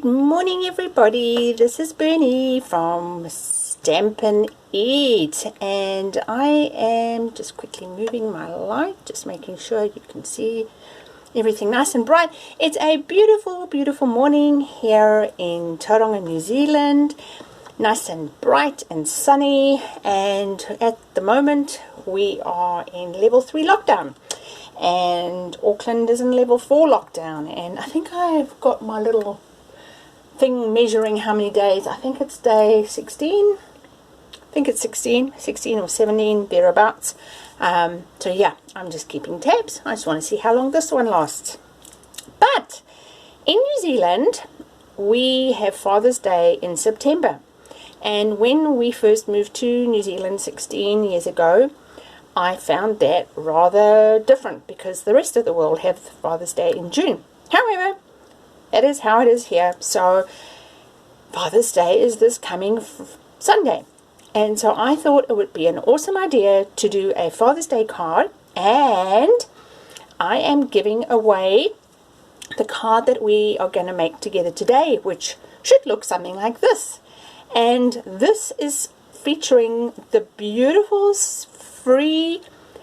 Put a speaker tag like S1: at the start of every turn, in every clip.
S1: Good morning everybody, this is Bernie from Stampin' It, and I am just quickly moving my light, just making sure you can see everything nice and bright. It's a beautiful morning here in Tauranga, New Zealand. Nice and bright and sunny, and at the moment we are in level 3 lockdown and Auckland is in level 4 lockdown, and I think I've got my little thing measuring how many days. I think it's day 16. I think it's 16 or 17 thereabouts. So yeah, I'm just keeping tabs. I just want to see how long this one lasts. But in New Zealand we have Father's Day in September, and when we first moved to New Zealand 16 years ago, I found that rather different because the rest of the world have Father's Day in June. However, that is how it is here. So Father's Day is this coming Sunday, and so I thought it would be an awesome idea to do a Father's Day card, and I am giving away the card that we are going to make together today, which should look something like this. And this is featuring the beautiful free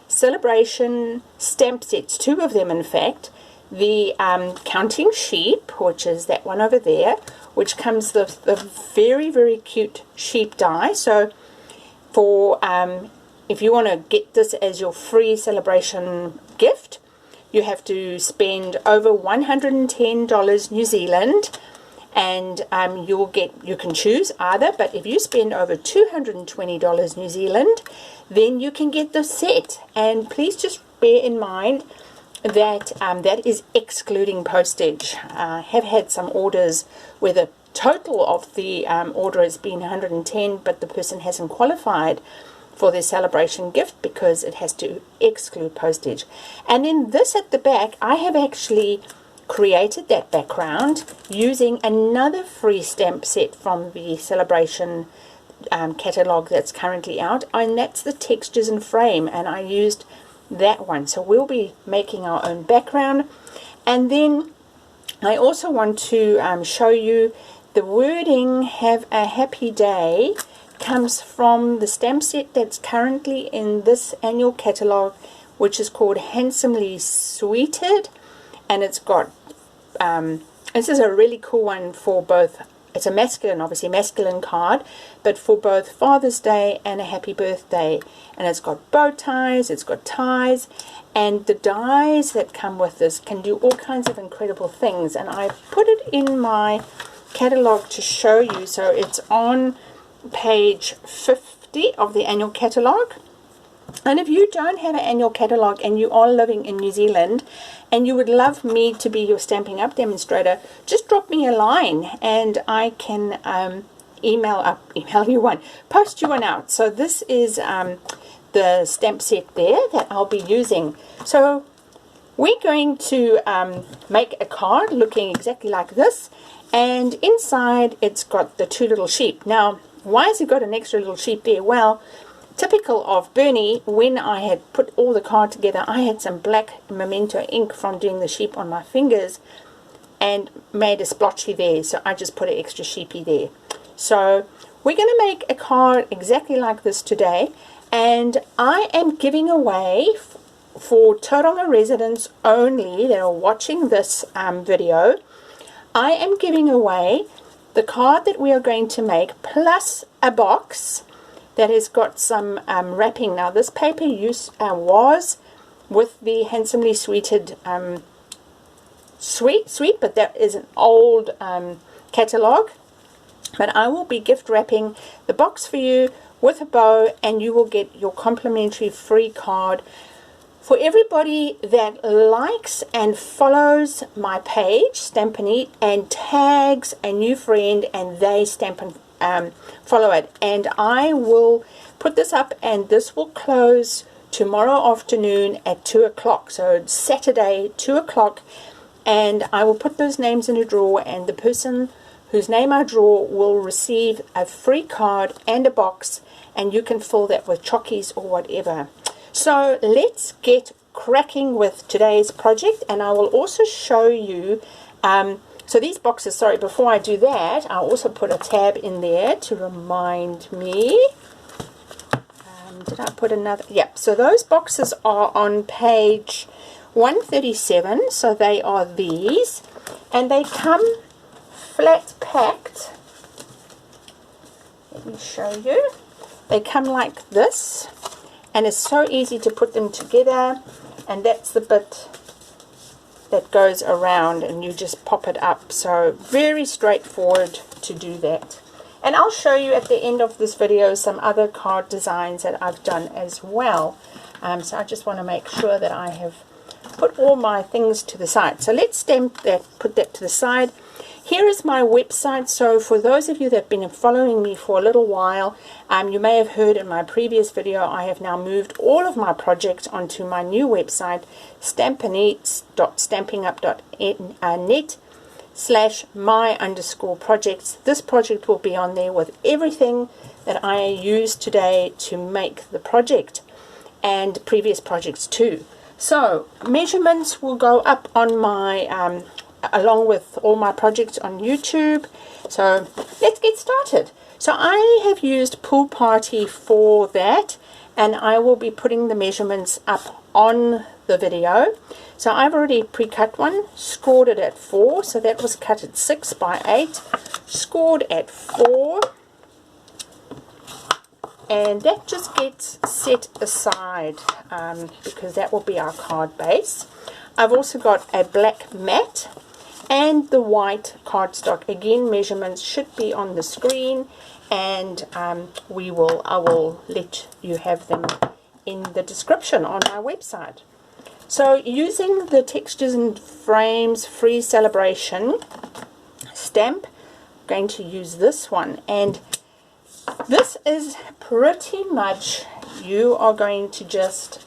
S1: Sale-a-bration stamp sets, 2 of them in fact. The counting sheep, which is that one over there, which comes with the very cute sheep die. So for if you want to get this as your free Sale-a-bration gift, you have to spend over $110 New Zealand, and you can choose either, but if you spend over $220 New Zealand, then you can get the set. And please just bear in mind that that is excluding postage. I have had some orders where the total of the order has been 110, but the person hasn't qualified for their Sale-a-bration gift because it has to exclude postage. And then this at the back, I have actually created that background using another free stamp set from the Sale-a-bration catalogue that's currently out, and that's the textures and frame, and I used that one. So we'll be making our own background. And then I also want to show you the wording "Have a Happy Day" comes from the stamp set that's currently in this annual catalogue, which is called Handsomely Sweeted, and it's got this is a really cool one for both. It's a masculine, obviously masculine card, but for both Father's Day and a happy birthday. And it's got bow ties, it's got ties, and the dies that come with this can do all kinds of incredible things. And I put it in my catalogue to show you. So it's on page 50 of the annual catalogue. And if you don't have an annual catalogue and you are living in New Zealand and you would love me to be your Stampin' Up demonstrator, just drop me a line and I can email you one, post you one out. So this is the stamp set there that I'll be using. So we're going to make a card looking exactly like this, and inside it's got the 2 little sheep. Now, why has it got an extra little sheep there? Well, typical of Bernie, when I had put all the card together, I had some black memento ink from doing the sheep on my fingers and made a splotchy there, so I just put an extra sheepy there. So we're going to make a card exactly like this today, and I am giving away for Tauranga residents only that are watching this video. I am giving away the card that we are going to make plus a box that has got some wrapping. Now this paper was with the Handsomely Sweeted sweet, but that is an old catalogue. But I will be gift wrapping the box for you with a bow, and you will get your complimentary free card. For everybody that likes and follows my page, Stampin' It, and tags a new friend and they stamp and follow it, and I will put this up, and this will close tomorrow afternoon at 2 o'clock. So it's Saturday, 2 o'clock, and I will put those names in a drawer, and the person whose name I draw will receive a free card and a box, and you can fill that with chockies or whatever. So let's get cracking with today's project, and I will also show you So these boxes, sorry, before I do that, I'll also put a tab in there to remind me. Did I put another? Yep, so those boxes are on page 137, so they are these, and they come flat packed. Let me show you. They come like this, and it's so easy to put them together, and that's the bit that goes around and you just pop it up. So very straightforward to do that. And I'll show you at the end of this video some other card designs that I've done as well. So I just want to make sure that I have put all my things to the side. So let's stamp that, put that to the side. Here is my website. So for those of you that have been following me for a little while, you may have heard in my previous video, I have now moved all of my projects onto my new website, stampingup.net/my_projects. This project will be on there with everything that I used today to make the project and previous projects too. So measurements will go up on my along with all my projects on YouTube. So let's get started. So I have used Pool Party for that, and I will be putting the measurements up on the video. So I've already pre-cut one, scored it at 4, so that was cut at 6 by 8, scored at 4, and that just gets set aside because that will be our card base. I've also got a black mat and the white cardstock. Again, measurements should be on the screen, and I will let you have them in the description on my website. So using the Textures and Frames free Sale-a-bration stamp, I'm going to use this one, and this is pretty much, you are going to just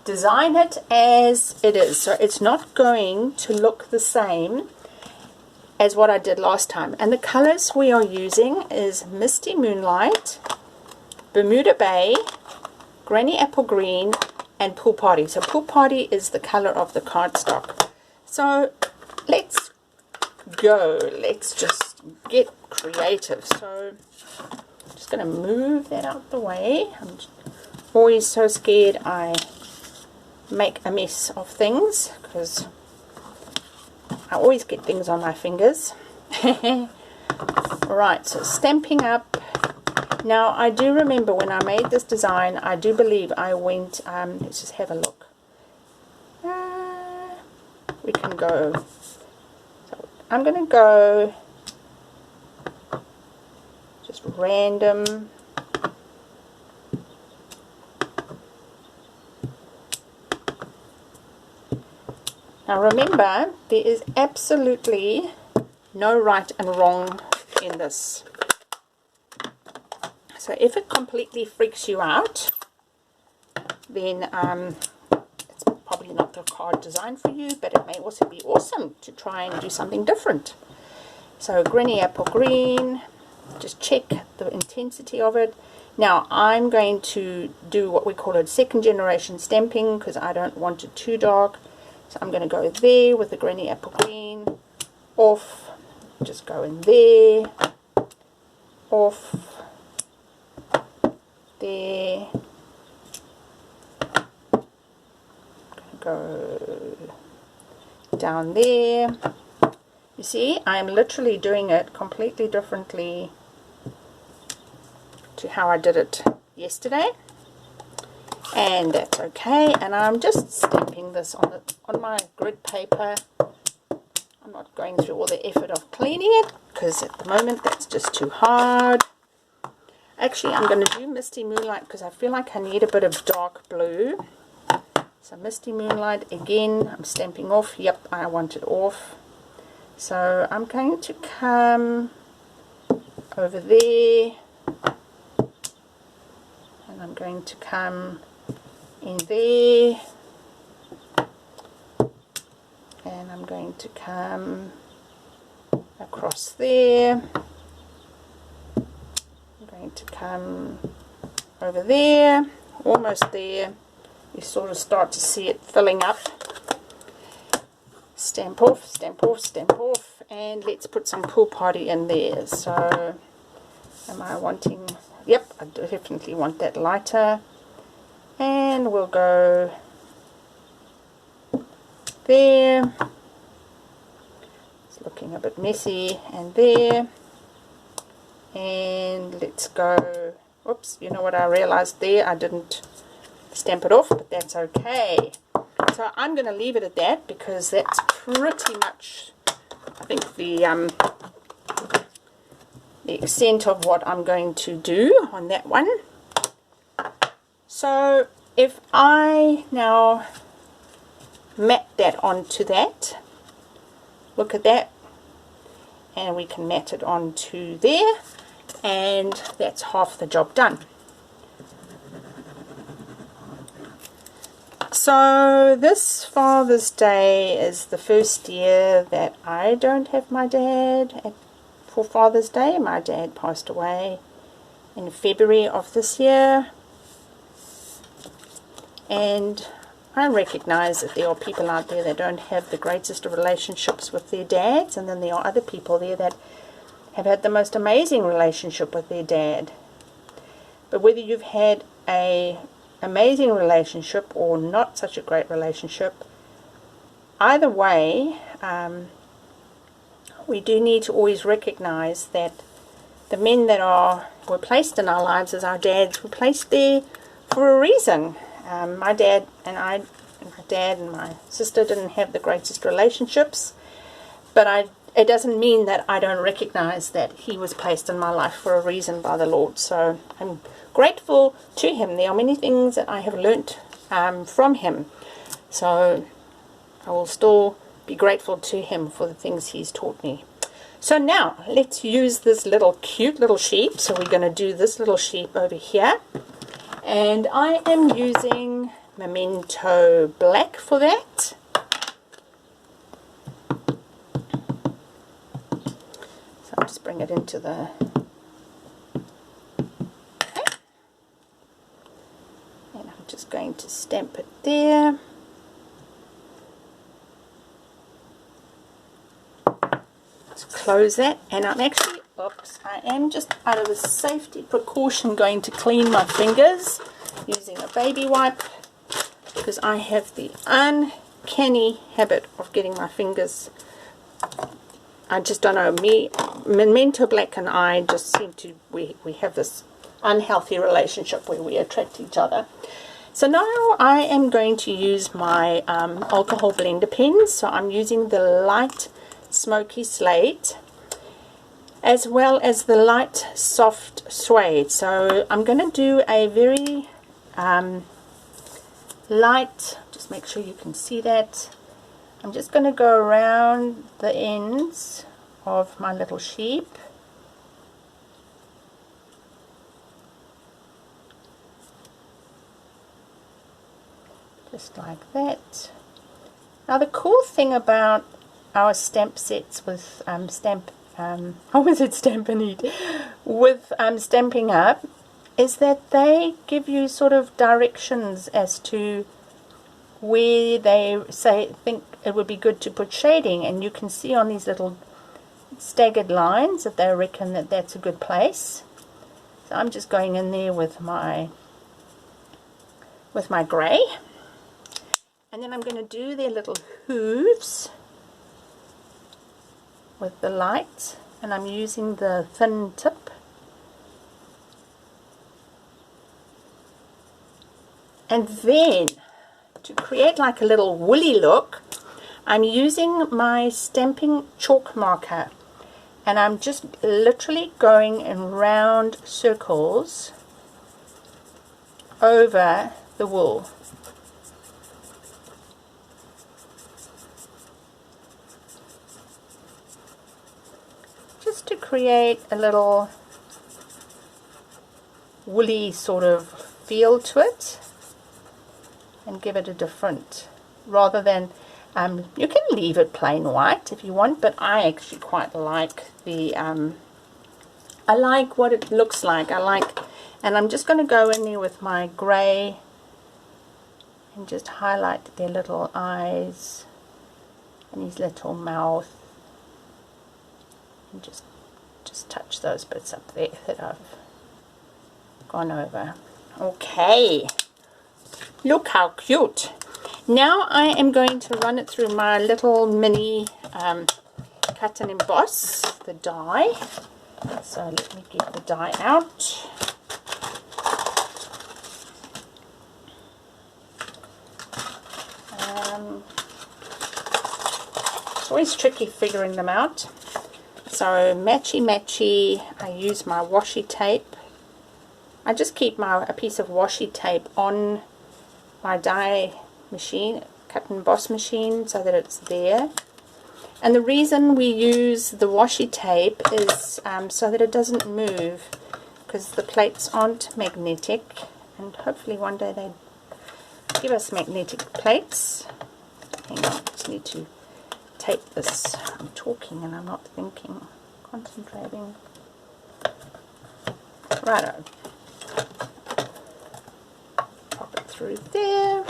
S1: design it as it is. So it's not going to look the same as what I did last time. And the colors we are using is Misty Moonlight, Bermuda Bay, Granny Apple Green, and Pool Party. So Pool Party is the color of the cardstock. So let's go. Let's just get creative. So I'm just going to move that out the way. I'm always so scared I make a mess of things because I always get things on my fingers. Alright, so Stampin' Up. Now I do remember when I made this design, I do believe I went, let's just have a look. We can go, so I'm going to go just random. Now remember, there is absolutely no right and wrong in this. So if it completely freaks you out, then it's probably not the card design for you, but it may also be awesome to try and do something different. So Granny Apple Green, just check the intensity of it. Now I'm going to do what we call a second generation stamping because I don't want it too dark. So I'm going to go there with the Granny Apple Green, off, just go in there, off, there, go down there. You see, I'm literally doing it completely differently to how I did it yesterday. And that's okay, and I'm just stamping this on my grid paper. I'm not going through all the effort of cleaning it because at the moment that's just too hard. Actually, I'm going to do Misty Moonlight because I feel like I need a bit of dark blue. So Misty Moonlight again, I'm stamping off. Yep, I want it off. So I'm going to come over there, and I'm going to come in there, and I'm going to come across there. I'm going to come over there, almost there. You sort of start to see it filling up. Stamp off, stamp off, stamp off, and let's put some pool party in there. So am I wanting, yep, I definitely want that lighter, and we'll go there. It's looking a bit messy, and there, and let's go, oops, you know what I realized there, I didn't stamp it off, but that's okay. So I'm going to leave it at that, because that's pretty much, I think, the extent of what I'm going to do on that one. So if I now mat that onto that, look at that, and we can mat it onto there, and that's half the job done. So this Father's Day is the first year that I don't have my dad for Father's Day. My dad passed away in February of this year, and I recognize that there are people out there that don't have the greatest of relationships with their dads, and then there are other people there that have had the most amazing relationship with their dad. But whether you've had a amazing relationship or not such a great relationship, either way, we do need to always recognize that the men that were placed in our lives as our dads were placed there for a reason. My dad and my sister didn't have the greatest relationships, but it doesn't mean that I don't recognize that he was placed in my life for a reason by the Lord. So I'm grateful to him. There are many things that I have learnt from him, so I will still be grateful to him for the things he's taught me. So now let's use this little cute little sheep. So we're going to do this little sheep over here, and I am using Memento Black for that. So I'll just bring it into the, and I'm just going to stamp it there. Let's close that, and I'm actually, I am just out of a safety precaution going to clean my fingers using a baby wipe, because I have the uncanny habit of getting my fingers, I just don't know, Memento Black and I just seem to, we have this unhealthy relationship where we attract each other. So now I am going to use my alcohol blender pens. So I'm using the light smoky slate as well as the light soft suede. So I'm going to do a very light, just make sure you can see that. I'm just going to go around the ends of my little sheep. Just like that. Now the cool thing about our stamp sets with with Stampin' Up is that they give you sort of directions as to where they think it would be good to put shading, and you can see on these little staggered lines that they reckon that that's a good place. So I'm just going in there with my grey, and then I'm going to do their little hooves with the light, and I'm using the thin tip. And then to create like a little woolly look, I'm using my stamping chalk marker, and I'm just literally going in round circles over the wool. Just to create a little woolly sort of feel to it, and give it a different, rather than, you can leave it plain white if you want, but I actually quite like the, I like what it looks like. And I'm just going to go in there with my grey and just highlight their little eyes and his little mouth, and just touch those bits up there that I've gone over. Okay, look how cute. Now I am going to run it through my little mini cut and emboss, the die. So let me get the die out. It's always tricky figuring them out. So matchy, I use my washi tape. I just keep a piece of washi tape on my die machine, cut and emboss machine, so that it's there. And the reason we use the washi tape is so that it doesn't move, because the plates aren't magnetic, and hopefully one day they give us magnetic plates. Hang on, I just need to tape this. I'm talking and I'm not thinking, concentrating. Righto. Pop it through there.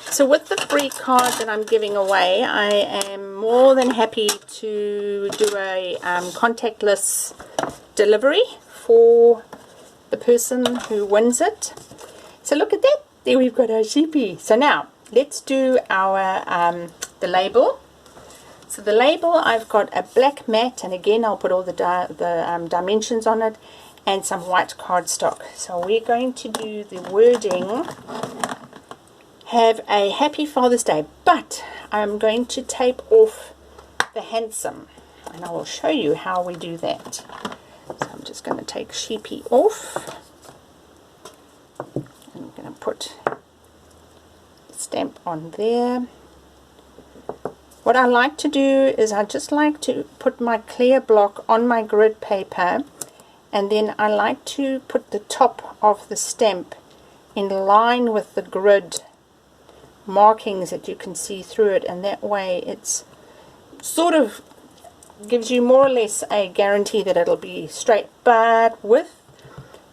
S1: So with the free card that I'm giving away, I am more than happy to do a contactless delivery for the person who wins it. So look at that, there we've got our sheepy. So now let's do our the label. So the label, I've got a black mat, and again I'll put all the dimensions on it, and some white cardstock. So we're going to do the wording. Have a happy Father's Day, but I'm going to tape off the handsome, and I will show you how we do that. So I'm just going to take sheepy off, and I'm going to put the stamp on there. What I like to do is I just like to put my clear block on my grid paper, and then I like to put the top of the stamp in line with the grid markings that you can see through it, and that way it's sort of gives you more or less a guarantee that it'll be straight. But with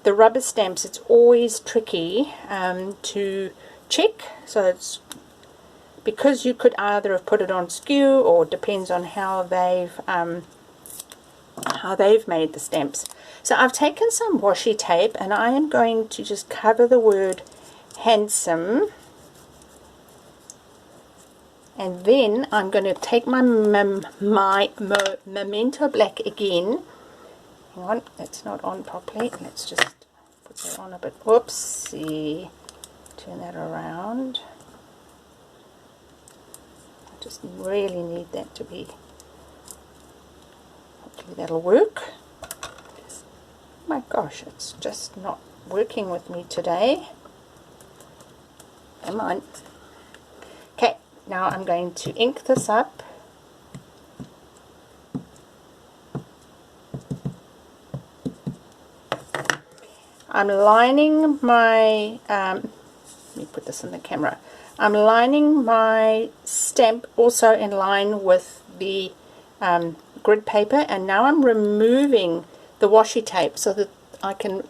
S1: the rubber stamps it's always tricky to check, so it's because you could either have put it on skew, or it depends on how they've made the stamps. So I've taken some washi tape, and I am going to just cover the word handsome. And then I'm going to take my Memento Black again. Hang on, it's not on properly. Let's just put that on a bit. Whoopsie. Turn that around. I just really need that to be. Hopefully that'll work. Oh my gosh, it's just not working with me today. Come on. Okay. Now I'm going to ink this up. I'm lining my, let me put this in the camera. I'm lining my stamp also in line with the grid paper, and now I'm removing the washi tape so that I can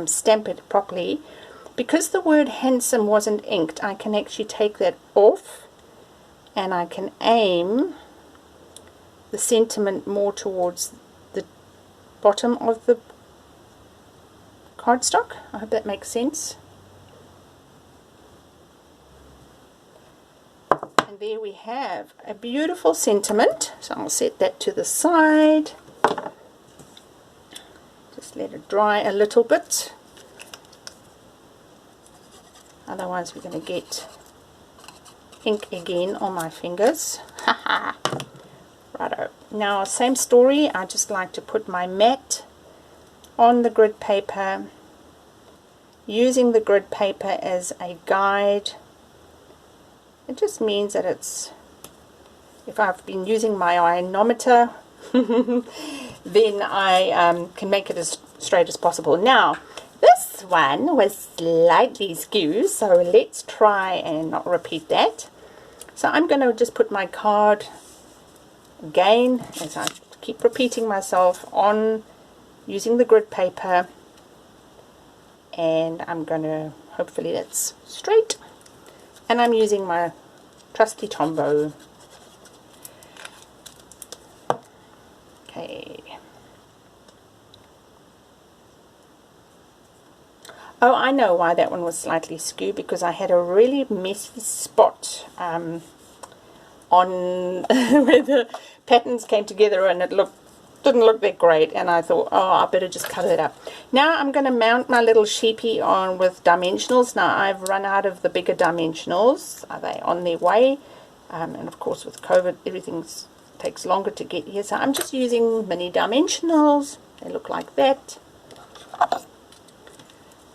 S1: stamp it properly. Because the word handsome wasn't inked, I can actually take that off, and I can aim the sentiment more towards the bottom of the cardstock. I hope that makes sense. And there we have a beautiful sentiment. So I'll set that to the side. Just let it dry a little bit. Otherwise we're going to get ink again on my fingers. Haha. Righto. Now same story, I just like to put my mat on the grid paper, using the grid paper as a guide. It just means that it's, if I've been using my ionometer then I can make it as straight as possible. Now this one was slightly skewed, so let's try and not repeat that. So I'm going to just put my card again, as I keep repeating myself, on using the grid paper, and I'm going to, hopefully that's straight, and I'm using my trusty Tombow. Okay. Oh, I know why that one was slightly skewed, because I had a really messy spot on where the patterns came together, and it didn't look that great, and I thought, oh, I better just cover it up. Now I'm going to mount my little sheepy on with dimensionals. Now I've run out of the bigger dimensionals. Are they on their way? And of course with COVID everything takes longer to get here, so I'm just using mini dimensionals. They look like that.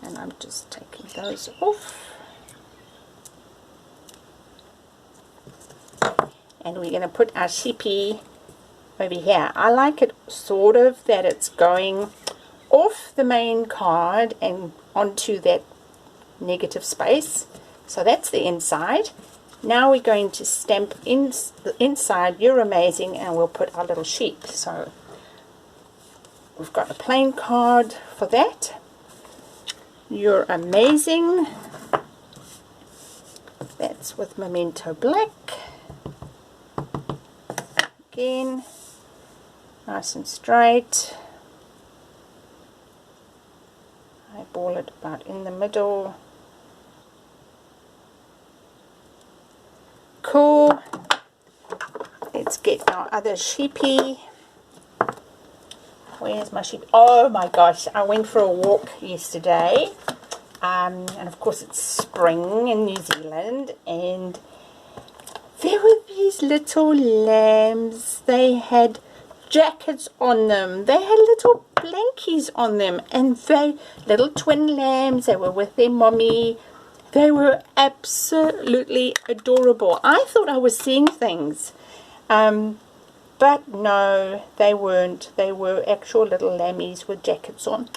S1: And I'm just taking those off. And we're going to put our sheepy over here. I like it sort of that it's going off the main card and onto that negative space. So that's the inside. Now we're going to stamp in the inside You're Amazing, and we'll put our little sheep. So we've got a plain card for that. You're Amazing. That's with Memento Black. Again, nice and straight. I ball it about in the middle. Cool. Let's get our other sheepy. Where's my sheep? Oh my gosh, I went for a walk yesterday, and of course it's spring in New Zealand, and there were these little lambs. They had jackets on them, they had little blankies on them, and they little twin lambs. They were with their mommy. They were absolutely adorable. I thought I was seeing things, but no, they weren't. They were actual little lammies with jackets on.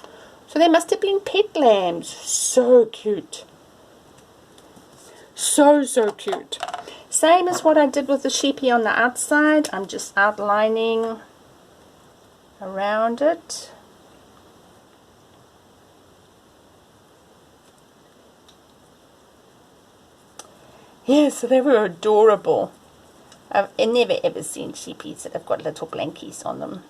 S1: So they must have been pet lambs. So cute. So cute. Same as what I did with the sheepy on the outside. I'm just outlining around it. Yeah, so they were adorable. I've never ever seen sheepies that have got little blankies on them.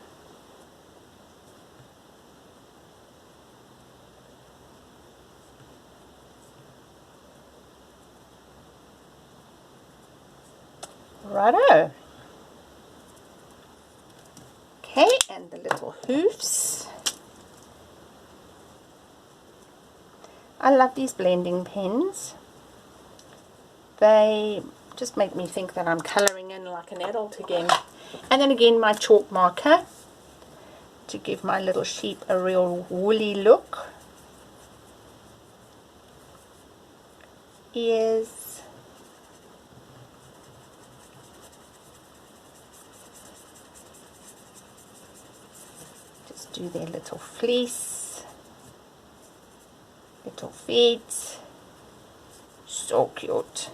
S1: Righto. Okay, and the little hoofs. I love these blending pens. They just make me think that I'm colouring in like an adult again. And then again my chalk marker to give my little sheep a real woolly look. Ears. Just do their little fleece. Little feet. So cute.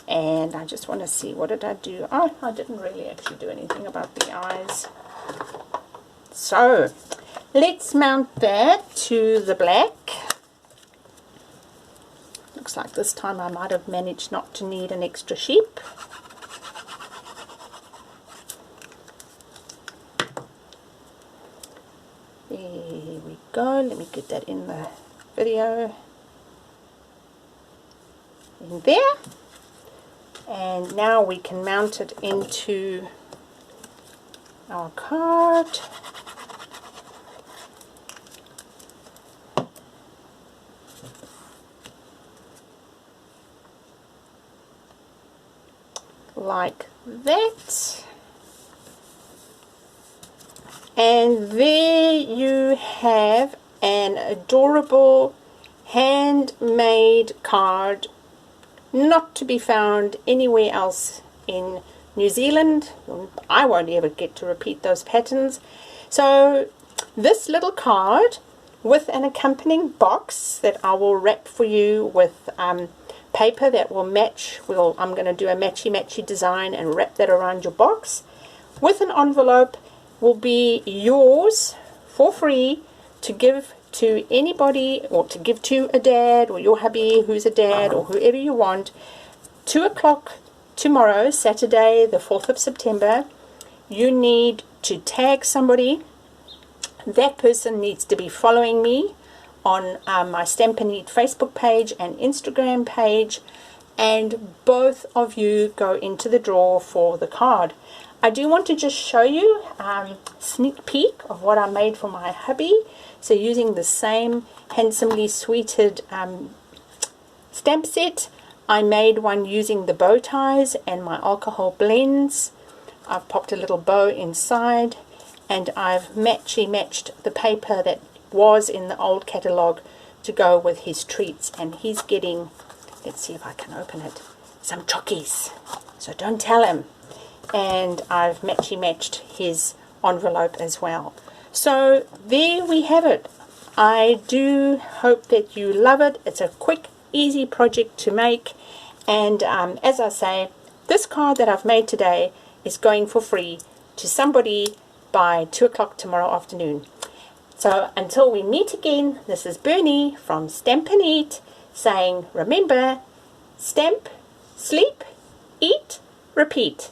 S1: And I just want to see, what did I do? Oh, I didn't really actually do anything about the eyes. So let's mount that to the black. Looks like this time I might have managed not to need an extra sheep. There we go. Let me get that in the video. In there. And now we can mount it into our card. Like that. And there you have an adorable handmade card, not to be found anywhere else in New Zealand. I won't ever get to repeat those patterns. So this little card with an accompanying box that I will wrap for you with paper that will match. I'm going to do a matchy design and wrap that around your box with an envelope, will be yours for free to give to anybody, or to give to a dad or your hubby who's a dad or whoever you want. 2 o'clock tomorrow, Saturday the 4th of September, you need to tag somebody. That person needs to be following me on my Stampin' Eat Facebook page and Instagram page, and both of you go into the draw for the card. I do want to just show you a sneak peek of what I made for my hubby. So using the same handsomely sweeted stamp set, I made one using the bow ties and my alcohol blends. I've popped a little bow inside, and I've matched the paper that was in the old catalogue to go with his treats, and he's getting, let's see if I can open it, some chockies, so don't tell him. And I've matched his envelope as well. So there we have it. I do hope that you love it. It's a quick, easy project to make, and as I say, this card that I've made today is going for free to somebody by 2 o'clock tomorrow afternoon. So until we meet again, this is Bernie from Stampin' Eat saying, remember, stamp, sleep, eat, repeat.